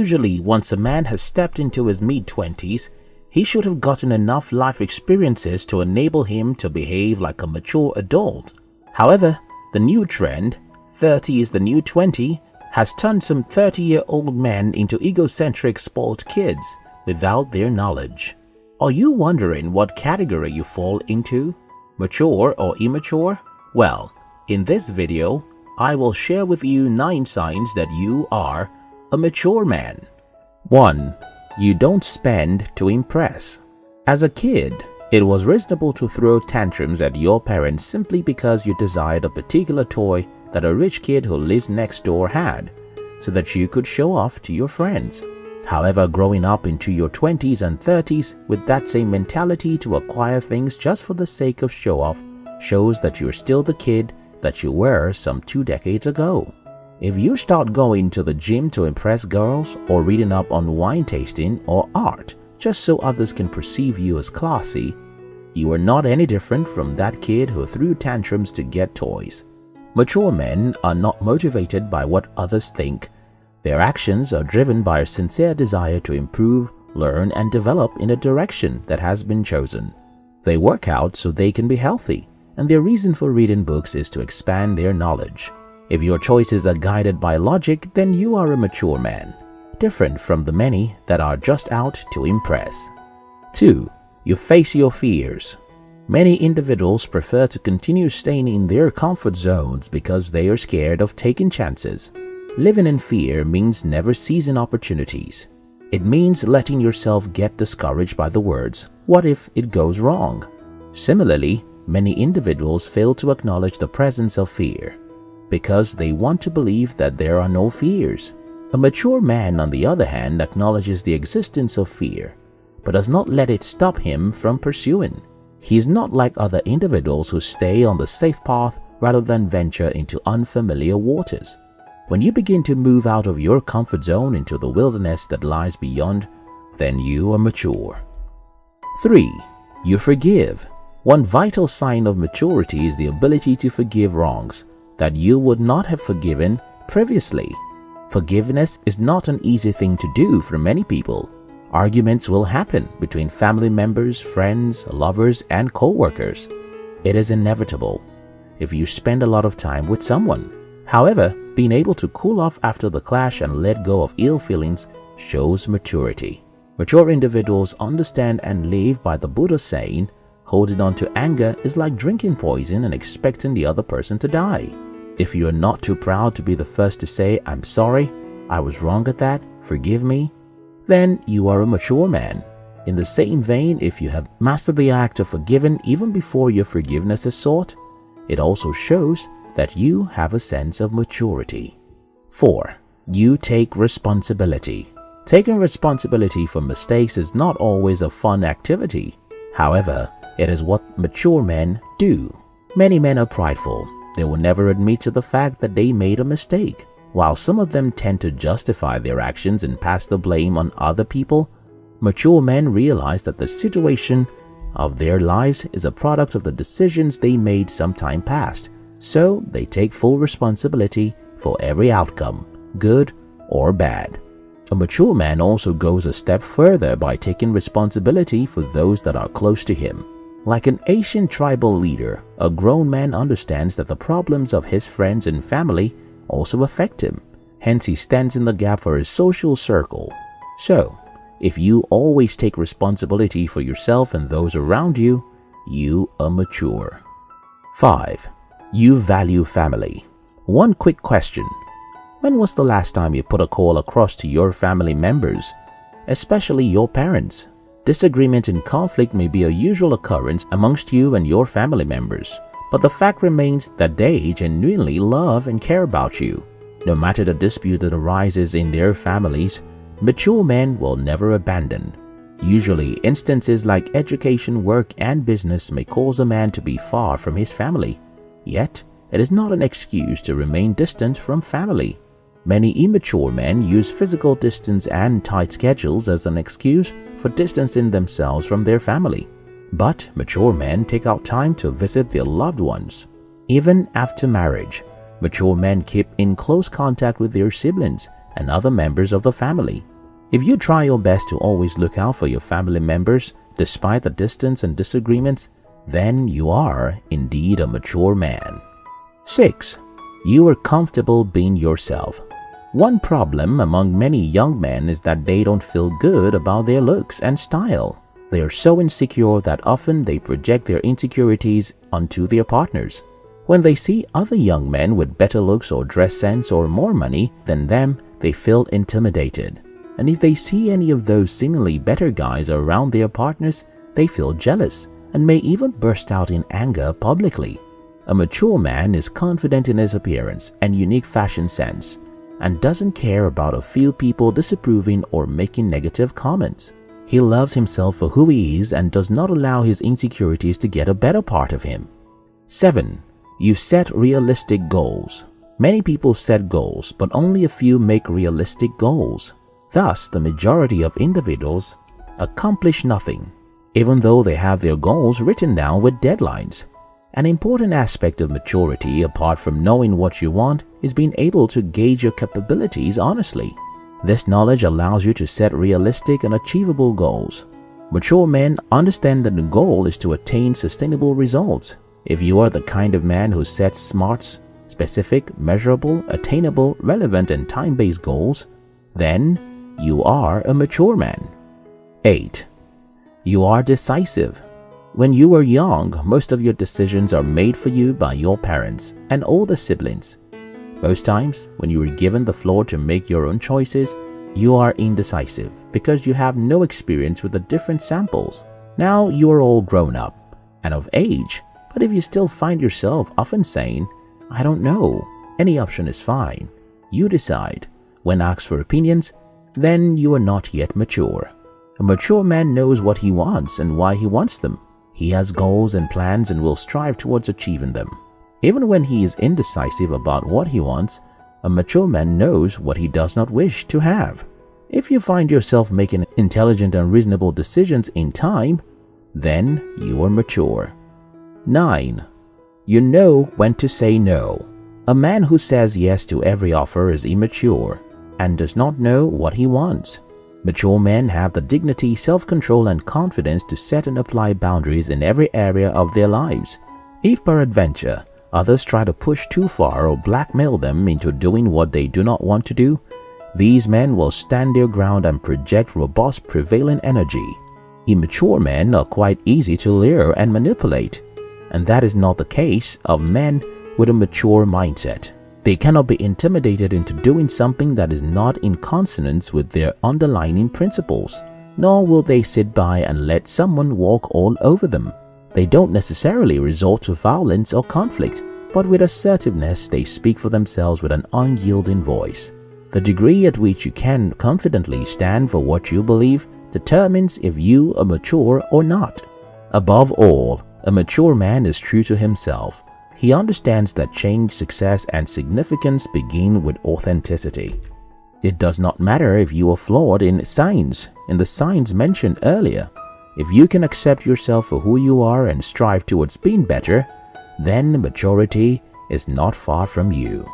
Usually, once a man has stepped into his mid-20s, he should have gotten enough life experiences to enable him to behave like a mature adult. However, the new trend, 30 is the new 20, has turned some 30-year-old men into egocentric spoilt kids without their knowledge. Are you wondering what category you fall into? Mature or immature? Well, in this video, I will share with you 9 signs that you are a mature man. 1. You don't spend to impress. As a kid, it was reasonable to throw tantrums at your parents simply because you desired a particular toy that a rich kid who lives next door had, so that you could show off to your friends. However, growing up into your 20s and 30s with that same mentality to acquire things just for the sake of show-off shows that you're still the kid that you were some 2 decades ago. If you start going to the gym to impress girls or reading up on wine tasting or art just so others can perceive you as classy, you are not any different from that kid who threw tantrums to get toys. Mature men are not motivated by what others think. Their actions are driven by a sincere desire to improve, learn, and develop in a direction that has been chosen. They work out so they can be healthy, and their reason for reading books is to expand their knowledge. If your choices are guided by logic, then you are a mature man, different from the many that are just out to impress. 2. You face your fears. Many individuals prefer to continue staying in their comfort zones because they are scared of taking chances. Living in fear means never seizing opportunities. It means letting yourself get discouraged by the words, "What if it goes wrong?" Similarly, many individuals fail to acknowledge the presence of fear because they want to believe that there are no fears. A mature man, on the other hand, acknowledges the existence of fear, but does not let it stop him from pursuing. He is not like other individuals who stay on the safe path rather than venture into unfamiliar waters. When you begin to move out of your comfort zone into the wilderness that lies beyond, then you are mature. 3. You forgive. One vital sign of maturity is the ability to forgive wrongs that you would not have forgiven previously. Forgiveness is not an easy thing to do for many people. Arguments will happen between family members, friends, lovers, and co-workers. It is inevitable if you spend a lot of time with someone. However, being able to cool off after the clash and let go of ill feelings shows maturity. Mature individuals understand and live by the Buddha saying, holding on to anger is like drinking poison and expecting the other person to die. If you are not too proud to be the first to say, "I'm sorry, I was wrong at that, forgive me," then you are a mature man. In the same vein, if you have mastered the act of forgiving even before your forgiveness is sought, it also shows that you have a sense of maturity. 4. You take responsibility. Taking responsibility for mistakes is not always a fun activity. However, it is what mature men do. Many men are prideful. They will never admit to the fact that they made a mistake. While some of them tend to justify their actions and pass the blame on other people, mature men realize that the situation of their lives is a product of the decisions they made some time past, so they take full responsibility for every outcome, good or bad. A mature man also goes a step further by taking responsibility for those that are close to him. Like an ancient tribal leader, a grown man understands that the problems of his friends and family also affect him. Hence, he stands in the gap for his social circle. So, if you always take responsibility for yourself and those around you, you are mature. 5. You value family. One quick question. When was the last time you put a call across to your family members, especially your parents? Disagreement and conflict may be a usual occurrence amongst you and your family members, but the fact remains that they genuinely love and care about you. No matter the dispute that arises in their families, mature men will never abandon. Usually, instances like education, work, and business may cause a man to be far from his family. Yet, it is not an excuse to remain distant from family. Many immature men use physical distance and tight schedules as an excuse for distancing themselves from their family. But mature men take out time to visit their loved ones. Even after marriage, mature men keep in close contact with their siblings and other members of the family. If you try your best to always look out for your family members despite the distance and disagreements, then you are indeed a mature man. 6. You are comfortable being yourself. One problem among many young men is that they don't feel good about their looks and style. They are so insecure that often they project their insecurities onto their partners. When they see other young men with better looks or dress sense or more money than them, they feel intimidated. And if they see any of those seemingly better guys around their partners, they feel jealous and may even burst out in anger publicly. A mature man is confident in his appearance and unique fashion sense, and doesn't care about a few people disapproving or making negative comments. He loves himself for who he is and does not allow his insecurities to get a better part of him. 7. You set realistic goals. Many people set goals, but only a few make realistic goals. Thus, the majority of individuals accomplish nothing, even though they have their goals written down with deadlines. An important aspect of maturity, apart from knowing what you want, is being able to gauge your capabilities honestly. This knowledge allows you to set realistic and achievable goals. Mature men understand that the goal is to attain sustainable results. If you are the kind of man who sets smart, specific, measurable, attainable, relevant, and time-based goals, then you are a mature man. 8. You are decisive. When you are young, most of your decisions are made for you by your parents and older siblings. Most times, when you are given the floor to make your own choices, you are indecisive because you have no experience with the different samples. Now you are all grown up and of age, but if you still find yourself often saying, "I don't know, any option is fine," you decide. When asked for opinions, then you are not yet mature. A mature man knows what he wants and why he wants them. He has goals and plans and will strive towards achieving them. Even when he is indecisive about what he wants, a mature man knows what he does not wish to have. If you find yourself making intelligent and reasonable decisions in time, then you are mature. 9. You know when to say no. A man who says yes to every offer is immature and does not know what he wants. Mature men have the dignity, self-control, and confidence to set and apply boundaries in every area of their lives. If peradventure others try to push too far or blackmail them into doing what they do not want to do, these men will stand their ground and project robust prevailing energy. Immature men are quite easy to lure and manipulate, and that is not the case of men with a mature mindset. They cannot be intimidated into doing something that is not in consonance with their underlying principles, nor will they sit by and let someone walk all over them. They don't necessarily resort to violence or conflict, but with assertiveness they speak for themselves with an unyielding voice. The degree at which you can confidently stand for what you believe determines if you are mature or not. Above all, a mature man is true to himself. He understands that change, success, and significance begin with authenticity. It does not matter if you are flawed in the signs mentioned earlier. If you can accept yourself for who you are and strive towards being better, then maturity is not far from you.